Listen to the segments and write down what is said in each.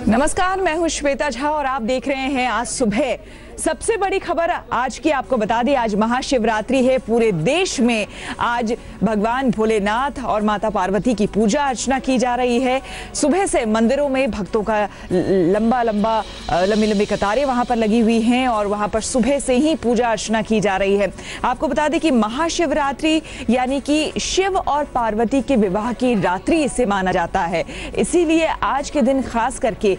नमस्कार, मैं हूं श्वेता झा और आप देख रहे हैं आज सुबह। सबसे बड़ी खबर आज की आपको बता दें, आज महाशिवरात्रि है। पूरे देश में आज भगवान भोलेनाथ और माता पार्वती की पूजा अर्चना की जा रही है। सुबह से मंदिरों में भक्तों का लंबी लंबी कतारें वहां पर लगी हुई हैं और वहां पर सुबह से ही पूजा अर्चना की जा रही है। आपको बता दें कि महाशिवरात्रि यानी कि शिव और पार्वती के विवाह की रात्रि इसे माना जाता है। इसीलिए आज के दिन खास करके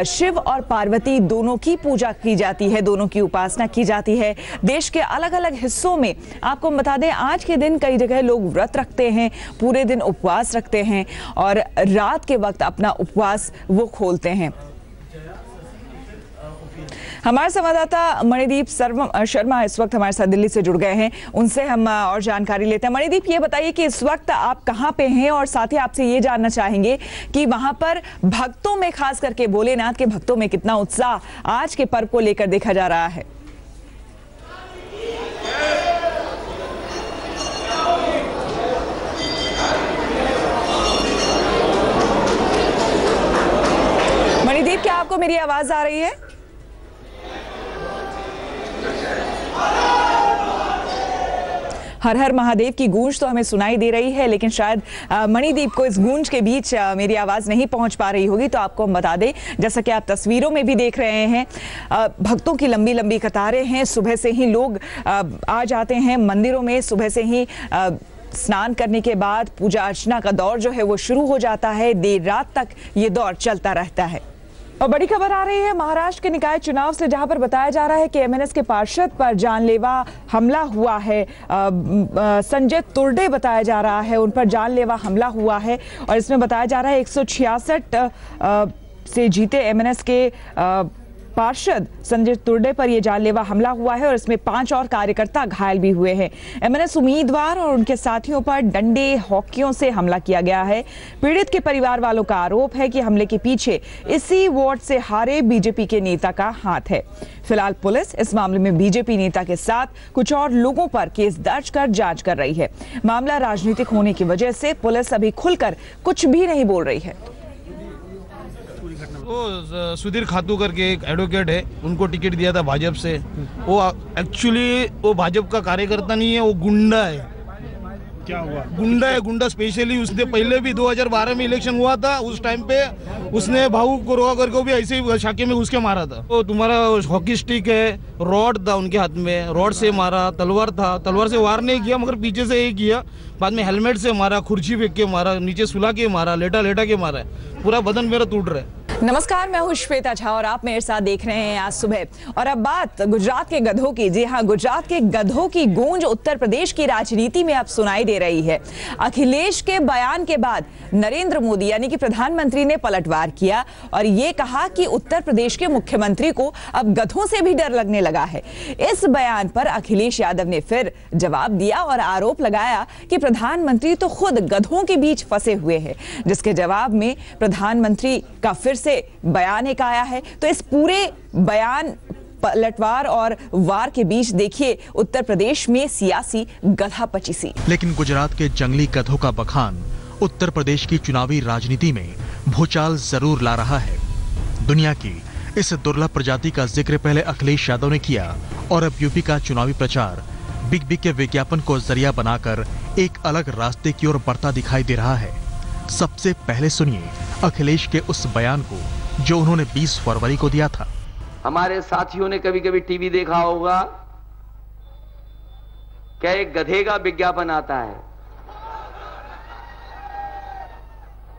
शिव और पार्वती दोनों की पूजा की जाती है, दोनों की उपासना की जाती है। देश के अलग अलग हिस्सों में आपको बता दें, आज के दिन कई जगह लोग व्रत रखते हैं, पूरे दिन उपवास रखते हैं और रात के वक्त अपना उपवास वो खोलते हैं। हमारे संवाददाता मणिदीप शर्मा इस वक्त हमारे साथ दिल्ली से जुड़ गए हैं, उनसे हम और जानकारी लेते हैं। मणिदीप, ये बताइए कि इस वक्त आप कहां पे हैं और साथ ही आपसे ये जानना चाहेंगे कि वहां पर भक्तों में, खास करके भोलेनाथ के भक्तों में कितना उत्साह आज के पर्व को लेकर देखा जा रहा है। मणिदीप, क्या आपको मेरी आवाज आ रही है? हर हर महादेव की गूंज तो हमें सुनाई दे रही है, लेकिन शायद मणिदीप को इस गूंज के बीच मेरी आवाज़ नहीं पहुंच पा रही होगी। तो आपको हम बता दें, जैसा कि आप तस्वीरों में भी देख रहे हैं, भक्तों की लंबी लंबी कतारें हैं। सुबह से ही लोग आ जाते हैं मंदिरों में। सुबह से ही स्नान करने के बाद पूजा अर्चना का दौर जो है वो शुरू हो जाता है। देर रात तक ये दौर चलता रहता है। और बड़ी खबर आ रही है महाराष्ट्र के निकाय चुनाव से, जहां पर बताया जा रहा है कि एमएनएस के पार्षद पर जानलेवा हमला हुआ है। संजय तुर्डे बताया जा रहा है, उन पर जानलेवा हमला हुआ है और इसमें बताया जा रहा है 166 से जीते एमएनएस के पार्षद संजय तुर्डे पर यह जानलेवा हमला हुआ है और इसमें 5 और कार्यकर्ता घायल भी हुए हैं। एमएनएस उम्मीदवार और उनके साथियों पर डंडे हॉकियों से हमला किया गया है। पीड़ित के परिवार वालों का आरोप है कि हमले के पीछे इसी वार्ड से हारे बीजेपी के नेता का हाथ है। फिलहाल पुलिस इस मामले में बीजेपी नेता के साथ कुछ और लोगों पर केस दर्ज कर जांच कर रही है। मामला राजनीतिक होने की वजह से पुलिस अभी खुलकर कुछ भी नहीं बोल रही है। वो सुधीर खातू करके एक एडवोकेट है, उनको टिकट दिया था भाजपा से। वो एक्चुअली वो भाजपा का कार्यकर्ता नहीं है, वो गुंडा है। क्या हुआ? गुंडा है, गुंडा स्पेशली। उसने पहले भी 2012 में इलेक्शन हुआ था, उस टाइम पे उसने भाऊ कोरवाकर को भी ऐसे ही शाके में घुस के मारा था। तो तुम्हारा हॉकी स्टिक है, रॉड था उनके हाथ में, रॉड से मारा। तलवार था, तलवार से वार नहीं किया मगर पीछे से ही किया। बाद में हेलमेट से मारा, खुर्ची फेंक के मारा, नीचे सुला के मारा, लेटा लेटा के मारा है। पूरा बदन मेरा टूट रहा है। नमस्कार, मैं हूं श्वेता झा और आप मेरे साथ देख रहे हैं आज सुबह। और अब बात गुजरात के गधों की। जी हां, गुजरात के गधों की गूंज उत्तर प्रदेश की राजनीति में अब सुनाई दे रही है। अखिलेश के बयान के बाद नरेंद्र मोदी यानी कि प्रधानमंत्री ने पलटवार किया और ये कहा कि उत्तर प्रदेश के मुख्यमंत्री को अब गधों से भी डर लगने लगा है। इस बयान पर अखिलेश यादव ने फिर जवाब दिया और आरोप लगाया कि प्रधानमंत्री तो खुद गधों के बीच फंसे हुए हैं, जिसके जवाब में प्रधानमंत्री का फिर से बयान एक आया है। तो इस पूरे बयान, पलटवार और वार के बीच देखिए उत्तर प्रदेश में सियासी गधापचीसी। लेकिन गुजरात के जंगली गधों का बखान उत्तर प्रदेश की चुनावी राजनीति में भूचाल जरूर ला रहा है। दुनिया की इस दुर्लभ प्रजाति का जिक्र पहले अखिलेश यादव ने किया और अब यूपी का चुनावी प्रचार बिग बी के विज्ञापन को जरिया बनाकर एक अलग रास्ते की ओर बढ़ता दिखाई दे रहा है। सबसे पहले सुनिए अखिलेश के उस बयान को जो उन्होंने 20 फरवरी को दिया था। हमारे साथियों ने कभी कभी टीवी देखा होगा, क्या एक गधे का विज्ञापन आता है?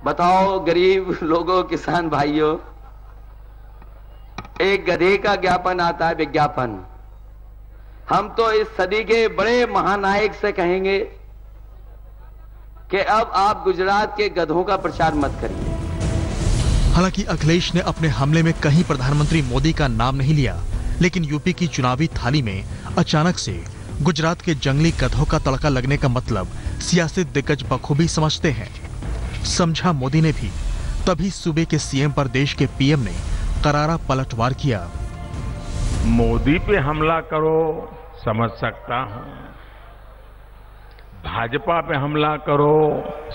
बताओ गरीब लोगों, किसान भाइयों, एक गधे का ज्ञापन आता है, विज्ञापन। हम तो इस सदी के बड़े महानायक से कहेंगे कि अब आप गुजरात के गधों का प्रचार मत करिए। हालांकि अखिलेश ने अपने हमले में कहीं प्रधानमंत्री मोदी का नाम नहीं लिया, लेकिन यूपी की चुनावी थाली में अचानक से गुजरात के जंगली गधों का तड़का लगने का मतलब सियासी दिग्गज बखूबी समझते हैं। समझा मोदी ने भी, तभी सूबे के सीएम पर देश के पीएम ने करारा पलटवार किया। मोदी पे हमला करो समझ सकता हूं, भाजपा पे हमला करो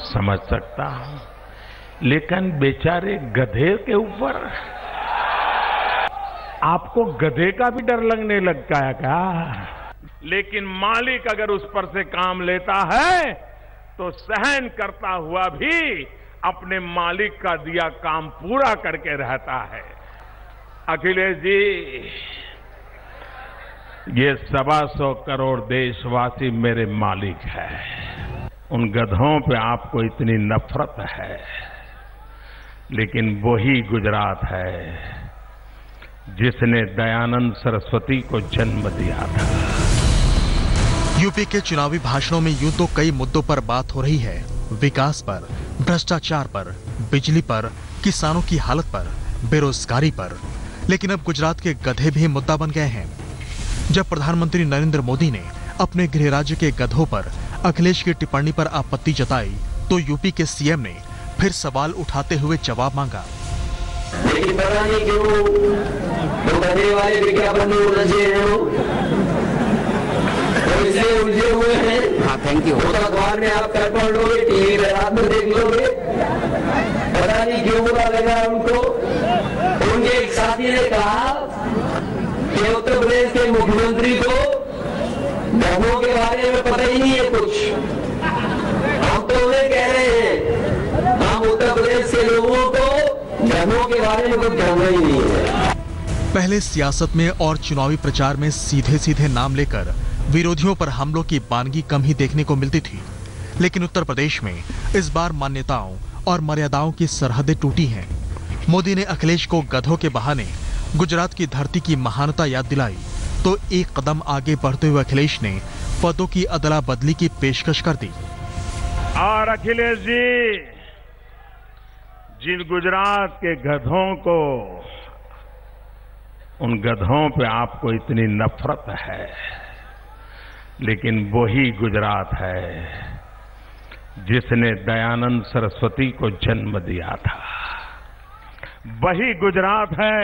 समझ सकता हूं, लेकिन बेचारे गधे के ऊपर आपको गधे का भी डर लगने लगता है क्या? लेकिन मालिक अगर उस पर से काम लेता है तो सहन करता हुआ भी अपने मालिक का दिया काम पूरा करके रहता है। अखिलेश जी, ये 125 करोड़ देशवासी मेरे मालिक हैं। उन गधों पे आपको इतनी नफरत है, लेकिन वही गुजरात है जिसने दयानंद सरस्वती को जन्म दिया था। यूपी के चुनावी भाषणों में यूं तो कई मुद्दों पर बात हो रही है, विकास पर, भ्रष्टाचार पर, बिजली पर, किसानों की हालत पर, बेरोजगारी पर, लेकिन अब गुजरात के गधे भी मुद्दा बन गए हैं। जब प्रधानमंत्री नरेंद्र मोदी ने अपने गृह राज्य के गधों पर अखिलेश की टिप्पणी पर आपत्ति जताई तो यूपी के सीएम ने फिर सवाल उठाते हुए जवाब मांगा। लेकिन पता नहीं क्यों वो गधे वाले विज्ञापन में उलझे हैं, इसलिए उलझे हुए हैं। हाँ, थैंक यू। अखबार में आप कर पढ़ लोगे, टीवी पे रात में देख लोगे, पता नहीं क्यों बुरा लगा उनको। उनके एक साथी ने कहा कि उत्तर प्रदेश के मुख्यमंत्री को गधों के बारे में पता ही नहीं है कुछ। हम तो उन्हें कह रहे हैं, हम उत्तर प्रदेश के लोगों को गधों के बारे में कुछ जानना ही नहीं है। पहले सियासत में और चुनावी प्रचार में सीधे सीधे नाम लेकर विरोधियों पर हमलों की बानगी कम ही देखने को मिलती थी, लेकिन उत्तर प्रदेश में इस बार मान्यताओं और मर्यादाओं की सरहदें टूटी हैं। मोदी ने अखिलेश को गधों के बहाने गुजरात की धरती की महानता याद दिलाई तो एक कदम आगे बढ़ते हुए अखिलेश ने पदों की अदला बदली की पेशकश कर दी। और अखिलेश जी, जिन गुजरात के गधों को, उन गधों पे आपको इतनी नफरत है, लेकिन वही गुजरात है जिसने दयानंद सरस्वती को जन्म दिया था। वही गुजरात है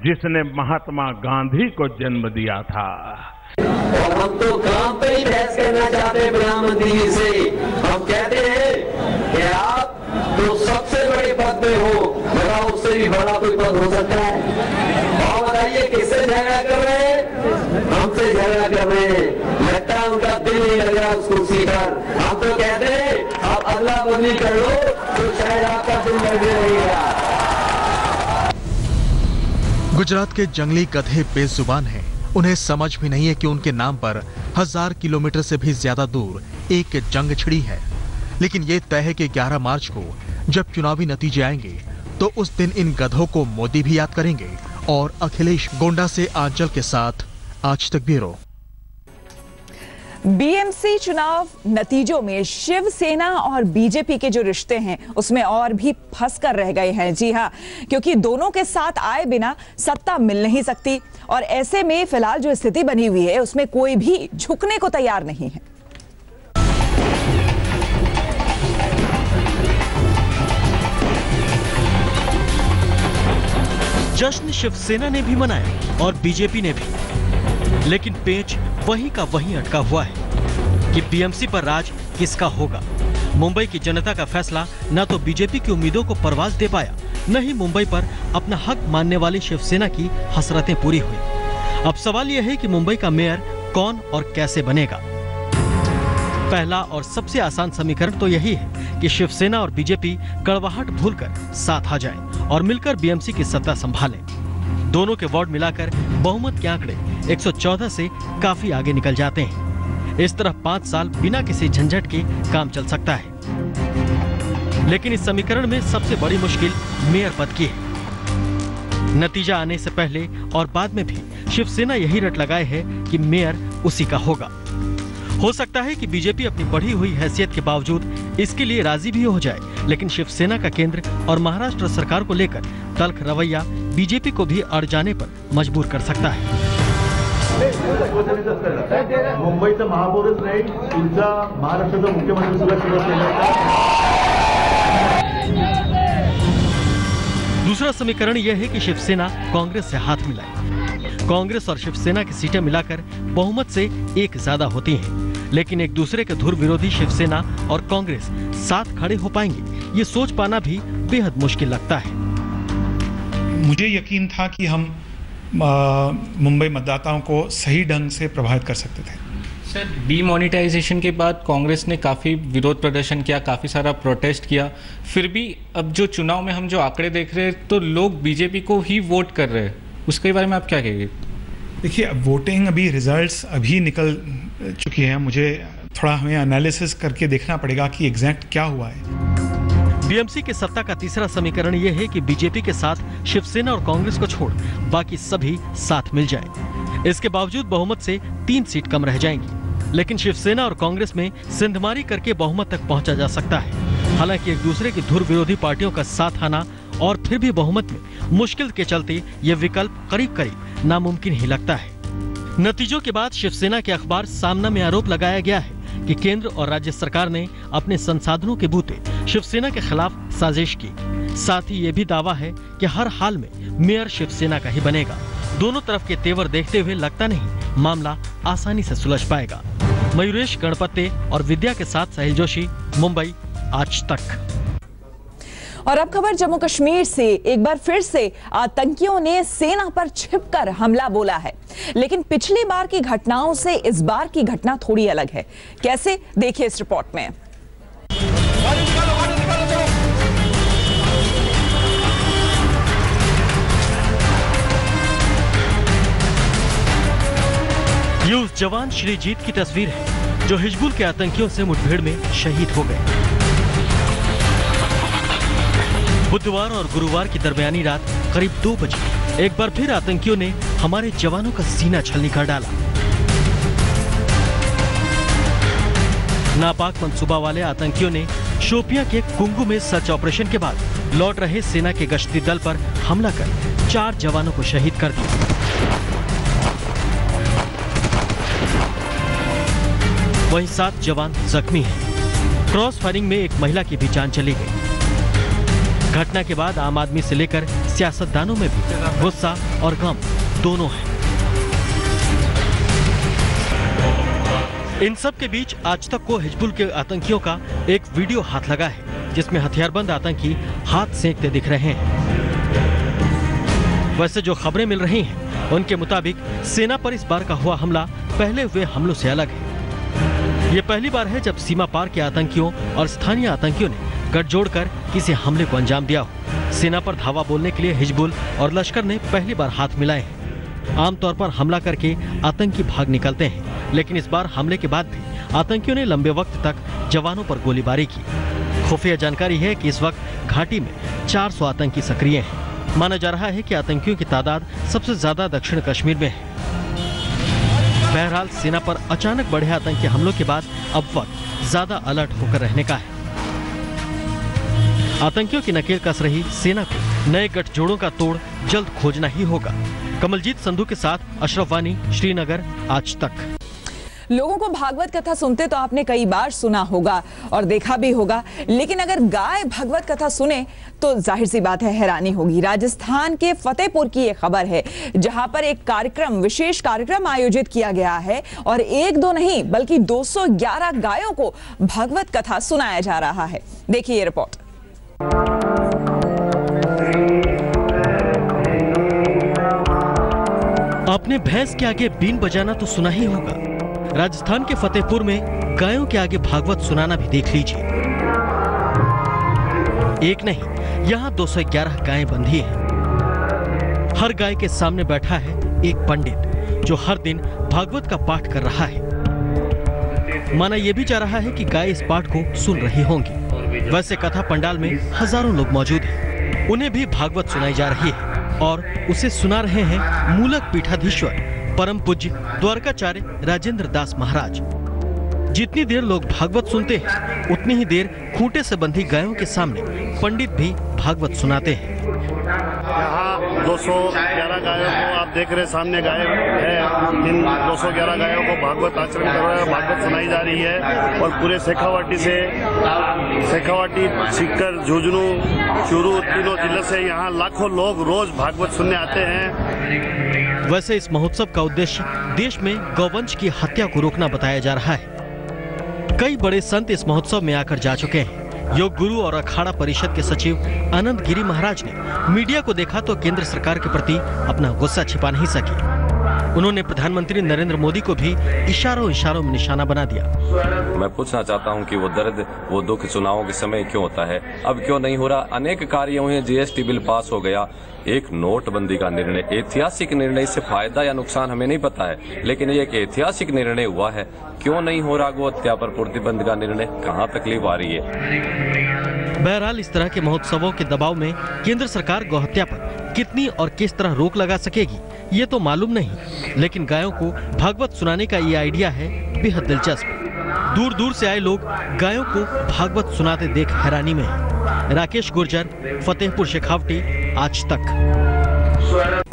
जिसने महात्मा गांधी को जन्म दिया था। और हम तो काम पे ही बहस करना चाहते हैं प्रधानमंत्री जी से। हम कहते हैं कि आप तो सबसे बड़े पद पे हो, बताओ उससे भी बड़ा कोई पद हो सकता है? और बताइए किससे झगड़ा कर रहे हैं? हमसे झगड़ा कर रहे हैं। लगता है उनका दिल नहीं लग रहा उस कुर्सी पर। हम तो कहते हैं आप अदला बदली कर लो तो शायद आपका दिल लगने लगेगा। गुजरात के जंगली गधे बेजुबान हैं। उन्हें समझ भी नहीं है कि उनके नाम पर 1000 किलोमीटर से भी ज्यादा दूर एक जंग छिड़ी है। लेकिन ये तय है कि 11 मार्च को जब चुनावी नतीजे आएंगे तो उस दिन इन गधों को मोदी भी याद करेंगे। और अखिलेश गोंडा से आंचल के साथ आज तक ब्यूरो। बीएमसी चुनाव नतीजों में शिवसेना और बीजेपी के जो रिश्ते हैं उसमें और भी फंस कर रह गए हैं। जी हां, क्योंकि दोनों के साथ आए बिना सत्ता मिल नहीं सकती और ऐसे में फिलहाल जो स्थिति बनी हुई है उसमें कोई भी झुकने को तैयार नहीं है। जश्न शिवसेना ने भी मनाया और बीजेपी ने भी, लेकिन पेच वहीं का वहीं अटका हुआ है कि बीएमसी पर राज किसका होगा। मुंबई की जनता का फैसला न तो बीजेपी की उम्मीदों को परवाज दे पाया, न ही मुंबई पर अपना हक मानने वाली शिवसेना की हसरतें पूरी हुई। अब सवाल यह है कि मुंबई का मेयर कौन और कैसे बनेगा। पहला और सबसे आसान समीकरण तो यही है कि शिवसेना और बीजेपी कड़वाहट भूलकर साथ आ जाएं और मिलकर बीएमसी की सत्ता संभालें। दोनों के वार्ड मिलाकर बहुमत के आंकड़े 114 से काफी आगे निकल जाते हैं। इस तरह 5 साल बिना किसी झंझट के काम चल सकता है। लेकिन इस समीकरण में सबसे बड़ी मुश्किल मेयर पद की है। नतीजा आने से पहले और बाद में भी शिवसेना यही रट लगाए है कि मेयर उसी का होगा। हो सकता है कि बीजेपी अपनी बढ़ी हुई हैसियत के बावजूद इसके लिए राजी भी हो जाए, लेकिन शिवसेना का केंद्र और महाराष्ट्र सरकार को लेकर तल्ख रवैया बीजेपी को भी अड़ जाने पर मजबूर कर सकता है। मुंबईचा महापौरच नाही, तुमचा महाराष्ट्राचा मुख्यमंत्री सुद्धा शिवसेनेचा। दूसरा समीकरण यह है कि शिवसेना कांग्रेस से हाथ मिलाए। कांग्रेस और शिवसेना की सीटें मिलाकर बहुमत से एक ज्यादा होती हैं, लेकिन एक दूसरे के धुर विरोधी शिवसेना और कांग्रेस साथ खड़े हो पाएंगे, ये सोच पाना भी बेहद मुश्किल लगता है। मुझे यकीन था कि हम मुंबई मतदाताओं को सही ढंग से प्रभावित कर सकते थे। सर, डीमोनेटाइजेशन के बाद कांग्रेस ने काफ़ी विरोध प्रदर्शन किया, काफ़ी सारा प्रोटेस्ट किया, फिर भी अब जो चुनाव में हम जो आंकड़े देख रहे हैं तो लोग बीजेपी को ही वोट कर रहे हैं, उसके बारे में आप क्या कहेंगे? देखिए, अब वोटिंग अभी रिजल्ट्स अभी निकल चुकी हैं, मुझे थोड़ा हमें एनालिसिस करके देखना पड़ेगा कि एग्जैक्ट क्या हुआ है। बीएमसी की सत्ता का तीसरा समीकरण यह है कि बीजेपी के साथ शिवसेना और कांग्रेस को छोड़ बाकी सभी साथ मिल जाएं। इसके बावजूद बहुमत से 3 सीट कम रह जाएंगी, लेकिन शिवसेना और कांग्रेस में सिंधमारी करके बहुमत तक पहुंचा जा सकता है। हालांकि एक दूसरे की धुर विरोधी पार्टियों का साथ आना और फिर भी बहुमत में मुश्किल के चलते यह विकल्प करीब करीब नामुमकिन ही लगता है। नतीजों के बाद शिवसेना के अखबार सामना में आरोप लगाया गया है कि केंद्र और राज्य सरकार ने अपने संसाधनों के बूते शिवसेना के खिलाफ साजिश की। साथ ही ये भी दावा है कि हर हाल में मेयर शिवसेना का ही बनेगा। दोनों तरफ के तेवर देखते हुए लगता नहीं मामला आसानी से सुलझ पाएगा। मयूरेश गणपत्ते और विद्या के साथ साहिल जोशी, मुंबई, आज तक। और अब खबर जम्मू कश्मीर से। एक बार फिर से आतंकियों ने सेना पर छिपकर हमला बोला है, लेकिन पिछली बार की घटनाओं से इस बार की घटना थोड़ी अलग है। कैसे, देखिए इस रिपोर्ट में। ये उस जवान श्रीजीत की तस्वीर है जो हिजबुल के आतंकियों से मुठभेड़ में शहीद हो गए। बुधवार और गुरुवार की दरमियानी रात करीब 2 बजे एक बार फिर आतंकियों ने हमारे जवानों का सीना छलनी कर डाला। नापाक मंसूबा वाले आतंकियों ने शोपियां के कुंगू में सर्च ऑपरेशन के बाद लौट रहे सेना के गश्ती दल पर हमला कर 4 जवानों को शहीद कर दिया। वहीं 7 जवान जख्मी हैं। क्रॉस फायरिंग में एक महिला की भी जान चली गई। घटना के बाद आम आदमी से लेकर सियासतदानों में भी गुस्सा और गम दोनों है। इन सब के बीच आज तक को हिजबुल के आतंकियों का एक वीडियो हाथ लगा है, जिसमें हथियारबंद आतंकी हाथ सेंकते दिख रहे हैं। वैसे जो खबरें मिल रही हैं, उनके मुताबिक सेना पर इस बार का हुआ हमला पहले हुए हमलों से अलग है। ये पहली बार है जब सीमा पार के आतंकियों और स्थानीय आतंकियों ने गठजोड़ कर किसी हमले को अंजाम दिया हो। सेना पर धावा बोलने के लिए हिजबुल और लश्कर ने पहली बार हाथ मिलाए हैं। आमतौर पर हमला करके आतंकी भाग निकलते हैं, लेकिन इस बार हमले के बाद भी आतंकियों ने लंबे वक्त तक जवानों पर गोलीबारी की। खुफिया जानकारी है कि इस वक्त घाटी में 400 आतंकी सक्रिय हैं। माना जा रहा है कि आतंकियों की तादाद सबसे ज्यादा दक्षिण कश्मीर में है। बहरहाल सेना पर अचानक बढ़े आतंकी हमलों के बाद अब वक्त ज्यादा अलर्ट होकर रहने का है। आतंकियों की नकेल कस रही सेना को नए गठजोड़ों का तोड़ जल्द खोजना ही होगा। कमलजीत संधू के साथ अशरफ वानी, श्रीनगर, आज तक। लोगों को भागवत कथा सुनते तो आपने कई बार सुना होगा और देखा भी होगा, लेकिन अगर गाय भागवत कथा सुने तो जाहिर सी बात है हैरानी होगी। राजस्थान के फतेहपुर की ये खबर है, जहां पर एक कार्यक्रम, विशेष कार्यक्रम आयोजित किया गया है और 1-2 नहीं बल्कि 211 गायों को भागवत कथा सुनाया जा रहा है। देखिए ये रिपोर्ट। आपने भैंस के आगे बीन बजाना तो सुना ही होगा। राजस्थान के फतेहपुर में गायों के आगे भागवत सुनाना भी देख लीजिए। एक नहीं, यहाँ 211 गायें बंधी हैं। हर गाय के सामने बैठा है एक पंडित जो हर दिन भागवत का पाठ कर रहा है। माना यह भी जा रहा है कि गाय इस पाठ को सुन रही होंगी। वैसे कथा पंडाल में हजारों लोग मौजूद हैं। उन्हें भी भागवत सुनाई जा रही है और उसे सुना रहे हैं मूलक पीठाधीश्वर परम पूज्य द्वारकाचार्य राजेंद्र दास महाराज। जितनी देर लोग भागवत सुनते हैं, उतनी ही देर खूंटे से बंधी गायों के सामने पंडित भी भागवत सुनाते हैं। यहाँ 211 गायों को आप देख रहे सामने गाय है। इन 211 गायों को भागवत आचरण कर रहे हैं, भागवत सुनाई जा रही है। और पूरे शेखावाटी से, शेखावाटी, सीकर, झुंझुनू, चूरू, तीनों जिले से यहाँ लाखों लोग रोज भागवत सुनने आते हैं। वैसे इस महोत्सव का उद्देश्य देश में गौवंश की हत्या को रोकना बताया जा रहा है। कई बड़े संत इस महोत्सव में आकर जा चुके हैं। योग गुरु और अखाड़ा परिषद के सचिव आनंद गिरी महाराज ने मीडिया को देखा तो केंद्र सरकार के प्रति अपना गुस्सा छिपा नहीं सके। उन्होंने प्रधानमंत्री नरेंद्र मोदी को भी इशारों में निशाना बना दिया। मैं पूछना चाहता हूं कि वो दर्द, वो दुख चुनावों के समय क्यों होता है, अब क्यों नहीं हो रहा। अनेक कार्य हुए, जीएसटी बिल पास हो गया, एक नोटबंदी का निर्णय, ऐतिहासिक निर्णय, इससे फायदा या नुकसान हमें नहीं पता है, लेकिन ये एक ऐतिहासिक निर्णय हुआ है। क्यों नहीं हो रहा गो हत्या पर प्रतिबंध का निर्णय, कहाँ तकलीफ आ रही है। बहरहाल इस तरह के महोत्सवों के दबाव में केंद्र सरकार गौहत्या पर कितनी और किस तरह रोक लगा सकेगी ये तो मालूम नहीं, लेकिन गायों को भागवत सुनाने का ये आइडिया है बेहद दिलचस्प। दूर दूर से आए लोग गायों को भागवत सुनाते देख हैरानी में हैं। राकेश गुर्जर, फतेहपुर शेखावटी, आज तक।